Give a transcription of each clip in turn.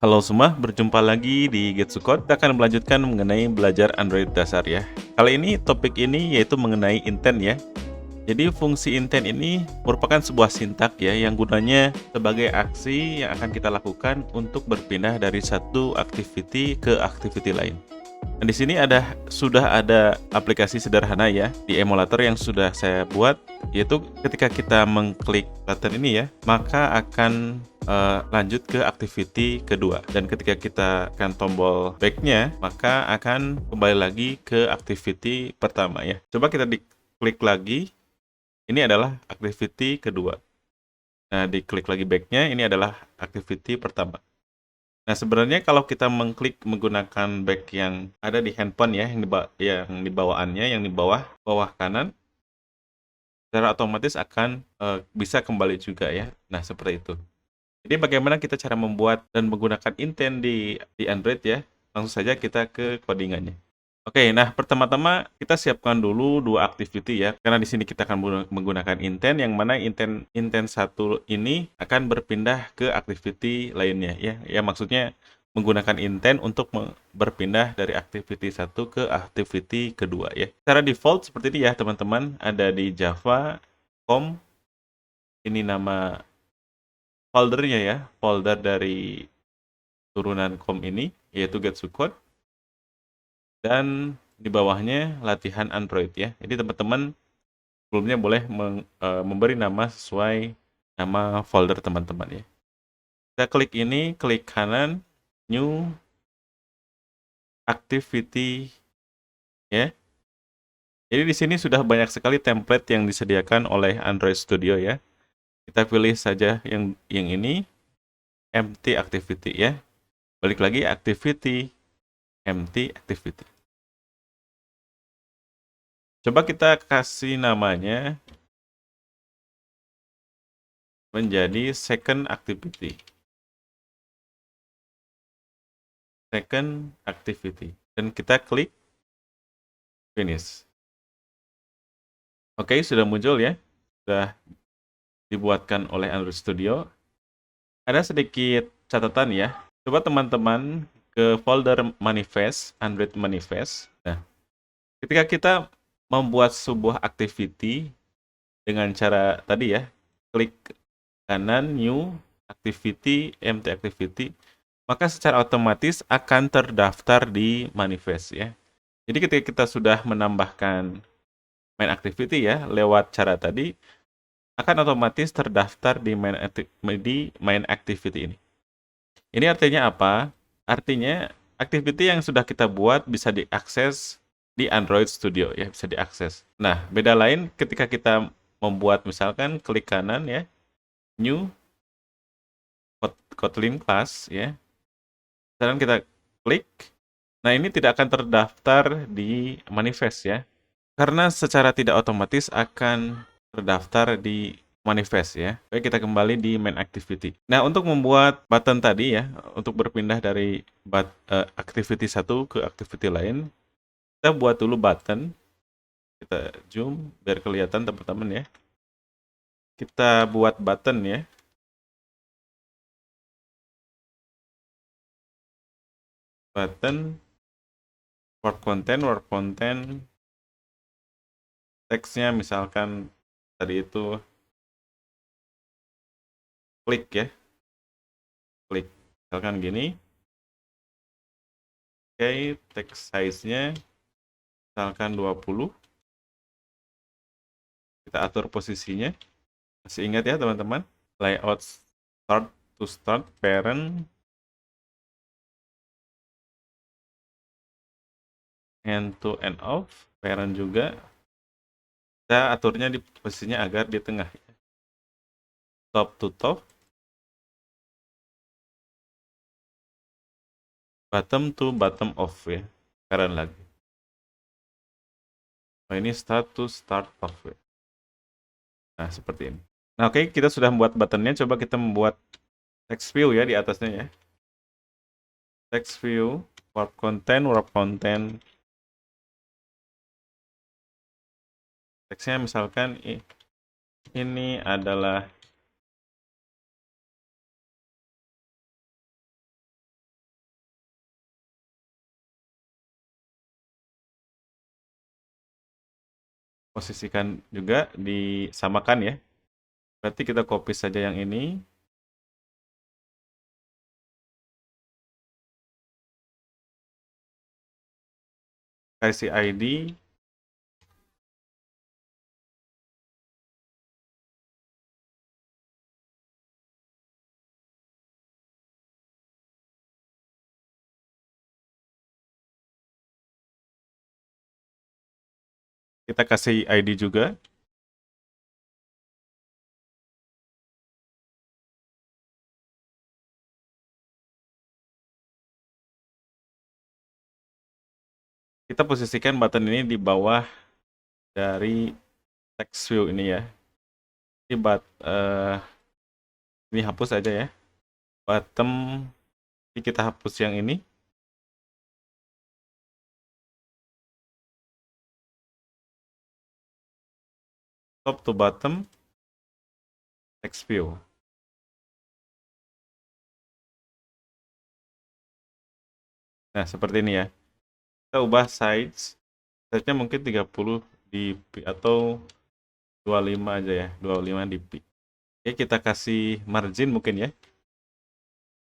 Halo semua, berjumpa lagi di Getsucode. Kita akan melanjutkan mengenai belajar Android dasar ya. Kali ini topik ini yaitu mengenai intent ya. Jadi fungsi intent ini merupakan sebuah sintak ya yang gunanya sebagai aksi yang akan kita lakukan untuk berpindah dari satu activity ke activity lain. Nah, di sini sudah ada aplikasi sederhana ya di emulator yang sudah saya buat, yaitu ketika kita mengklik button ini ya, maka akan lanjut ke activity kedua. Dan ketika kita tekan tombol back-nya, maka akan kembali lagi ke activity pertama ya. Coba kita diklik lagi, ini adalah activity kedua. Nah, diklik lagi back-nya, ini adalah activity pertama. Nah, sebenarnya kalau kita mengklik menggunakan back yang ada di handphone ya, yang di bawaannya, yang di bawah kanan, secara otomatis akan bisa kembali juga ya. Nah, seperti itu. Jadi bagaimana kita cara membuat dan menggunakan intent di Android ya? Langsung saja kita ke codingannya. Oke, nah pertama-tama kita siapkan dulu dua activity ya, karena di sini kita akan menggunakan intent, yang mana intent satu ini akan berpindah ke activity lainnya ya. Ya maksudnya menggunakan intent untuk berpindah dari activity satu ke activity kedua ya. Secara default seperti ini ya teman-teman, ada di Java, com, ini nama foldernya ya, folder dari turunan com ini, yaitu Getsucode. Dan di bawahnya latihan Android ya. Jadi teman-teman sebelumnya boleh memberi nama sesuai nama folder teman-teman ya. Kita klik ini, klik kanan, new activity ya. Jadi di sini sudah banyak sekali template yang disediakan oleh Android Studio ya. Kita pilih saja yang ini, empty activity ya. Balik lagi activity, empty activity. Coba kita kasih namanya menjadi second activity. Second activity. Dan kita klik finish. Oke, sudah muncul ya. Sudah dibuatkan oleh Android Studio. Ada sedikit catatan ya. Coba teman-teman ke folder manifest, Android manifest. Nah, ketika kita membuat sebuah activity dengan cara tadi ya, klik kanan new activity, empty activity, maka secara otomatis akan terdaftar di manifest ya. Jadi ketika kita sudah menambahkan main activity ya lewat cara tadi, akan otomatis terdaftar di main activity ini. Ini artinya apa? Artinya activity yang sudah kita buat bisa diakses di Android Studio ya, bisa diakses. Nah, beda lain ketika kita membuat misalkan klik kanan ya, new Kotlin class ya. Sekarang kita klik. Nah, ini tidak akan terdaftar di manifest ya. Karena secara tidak otomatis akan terdaftar di manifest ya. Baik, kita kembali di main activity. Nah, untuk membuat button tadi ya, untuk berpindah dari activity satu ke activity lain, kita buat dulu button. Kita zoom biar kelihatan teman-teman ya. Kita buat button ya. Button, work content, teksnya misalkan tadi itu klik ya. Klik. Misalkan gini. Oke, text size-nya misalkan 20. Kita atur posisinya. Masih ingat ya teman-teman? Layout start to start, parent, end to end off, parent juga. Kita aturnya di posisinya agar di tengah. Top to top, bottom to bottom off ya. Parent lagi. Nah, ini start to start off ya. Nah, seperti ini. Nah, oke, kita sudah membuat buttonnya. Coba kita membuat text view ya di atasnya ya. Text view, work content. Teksnya misalkan ini adalah posisikan juga, disamakan ya. Berarti kita copy saja yang ini. Kasih ID. Kita kasih ID juga. Kita posisikan button ini di bawah dari text view ini ya. Ini hapus aja ya. Bottom, ini kita hapus yang ini. Top to bottom, text view. Nah, seperti ini ya. Kita ubah size-nya mungkin 30 dp atau 25 aja ya, 25 dp. Oke, kita kasih margin mungkin ya.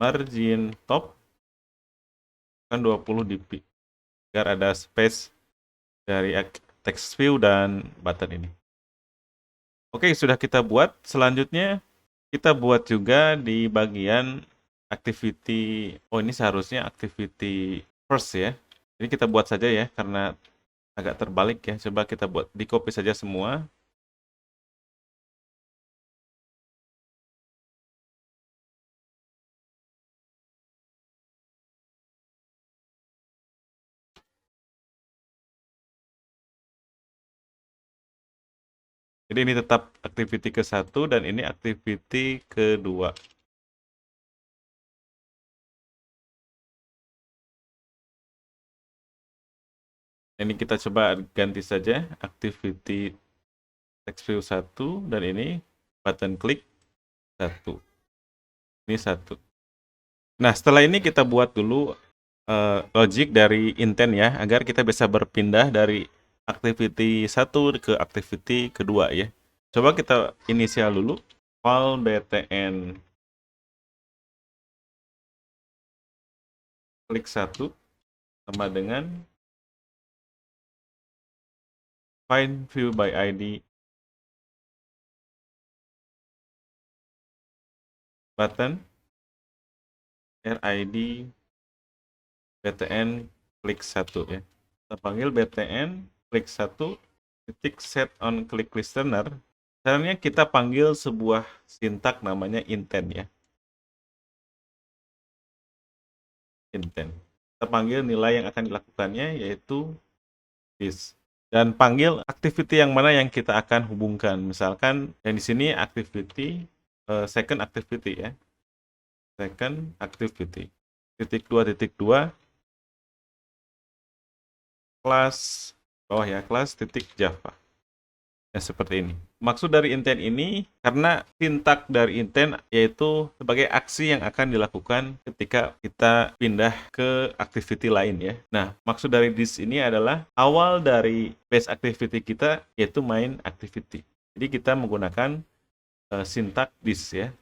Margin top kan 20 dp. Agar ada space dari text view dan button ini. Oke, sudah kita buat. Selanjutnya kita buat juga di bagian activity. Oh, ini seharusnya activity first ya. Jadi kita buat saja ya, karena agak terbalik ya. Coba kita buat, di copy saja semua. Jadi ini tetap activity ke-1 dan ini activity kedua. Ini kita coba ganti saja activity text view 1 dan ini button klik 1. Ini 1. Nah, setelah ini kita buat dulu logic dari intent ya, agar kita bisa berpindah dari activity 1 ke activity kedua ya. Coba kita inisial dulu, val btn klik 1 sama dengan find view by ID button RID btn klik 1 ya. Kita panggil btn klik 1 titik set on click listener. Caranya kita panggil sebuah sintak namanya intent ya. Intent. Kita panggil nilai yang akan dilakukannya yaitu this. Dan panggil activity yang mana yang kita akan hubungkan. Misalkan yang di sini activity second activity ya. Second activity. Titik 2 kelas bawah ya, kelas titik Java. Ya, seperti ini. Maksud dari intent ini karena sintak dari intent yaitu sebagai aksi yang akan dilakukan ketika kita pindah ke activity lain ya. Nah, maksud dari this ini adalah awal dari base activity kita yaitu main activity. Jadi kita menggunakan sintak this ya.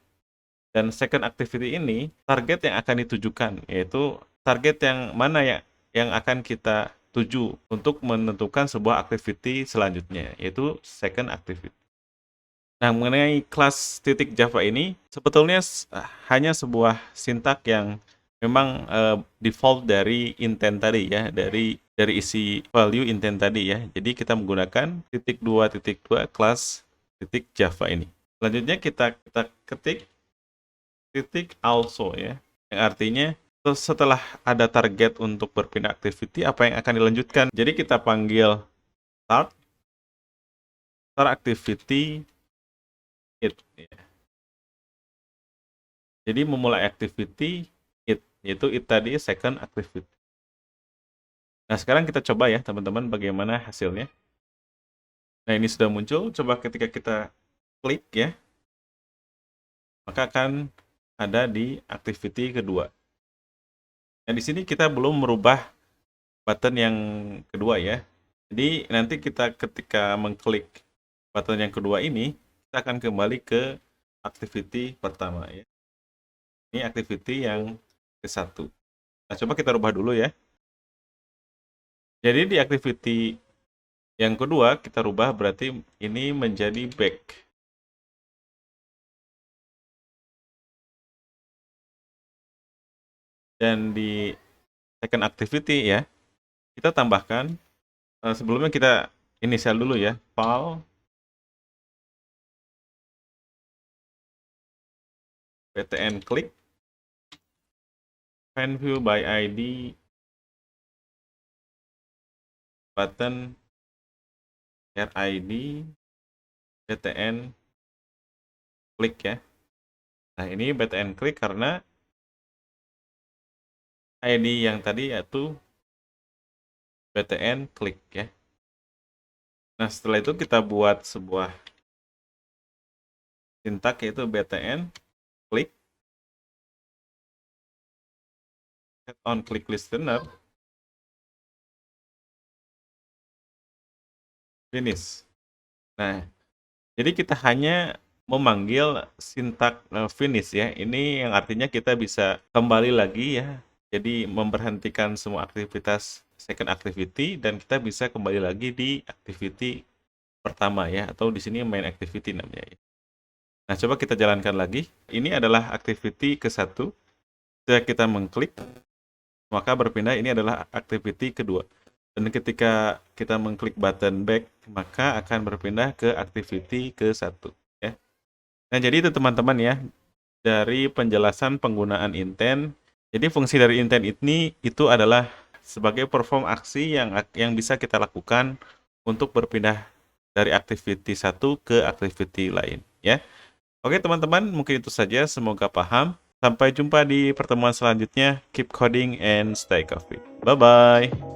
Dan second activity ini target yang akan ditujukan yaitu target yang mana ya yang akan kita tuju untuk menentukan sebuah activity selanjutnya yaitu second activity. Nah, mengenai kelas titik Java ini sebetulnya hanya sebuah sintak yang memang default dari intent tadi ya, dari isi value intent tadi ya. Jadi kita menggunakan titik 2 kelas titik Java ini. Selanjutnya kita ketik titik also ya, yang artinya setelah ada target untuk berpindah activity, apa yang akan dilanjutkan. Jadi kita panggil start activity it ya. Jadi memulai activity it, yaitu it tadi second activity. Nah, sekarang kita coba ya teman-teman bagaimana hasilnya. Nah, ini sudah muncul. Coba ketika kita klik ya, maka akan ada di activity kedua. Nah, di sini kita belum merubah button yang kedua ya. Jadi nanti kita ketika mengklik button yang kedua ini, kita akan kembali ke activity pertama ya. Ini activity yang ke-1. Nah, coba kita rubah dulu ya. Jadi di activity yang kedua kita rubah berarti ini menjadi back. Dan di second activity ya, kita tambahkan sebelumnya kita inisial dulu ya, val btn click find view by ID button RID btn click ya. Nah, ini btn click karena ID yang tadi yaitu btn click ya. Nah, setelah itu kita buat sebuah sintak yaitu btn click set on click listener finish. Nah, jadi kita hanya memanggil sintak finish ya. Ini yang artinya kita bisa kembali lagi ya. Jadi memberhentikan semua aktivitas second activity dan kita bisa kembali lagi di activity pertama ya, atau di sini main activity namanya ya. Nah, coba kita jalankan lagi. Ini adalah activity ke-1. Setelah kita mengklik, maka berpindah ini adalah activity kedua. Dan ketika kita mengklik button back, maka akan berpindah ke activity ke-1 ya. Nah, jadi itu teman-teman ya, dari penjelasan penggunaan intent. Jadi fungsi dari intent ini itu adalah sebagai perform aksi yang bisa kita lakukan untuk berpindah dari activity satu ke activity lain ya. Oke teman-teman, mungkin itu saja, semoga paham. Sampai jumpa di pertemuan selanjutnya. Keep coding and stay coffee. Bye bye.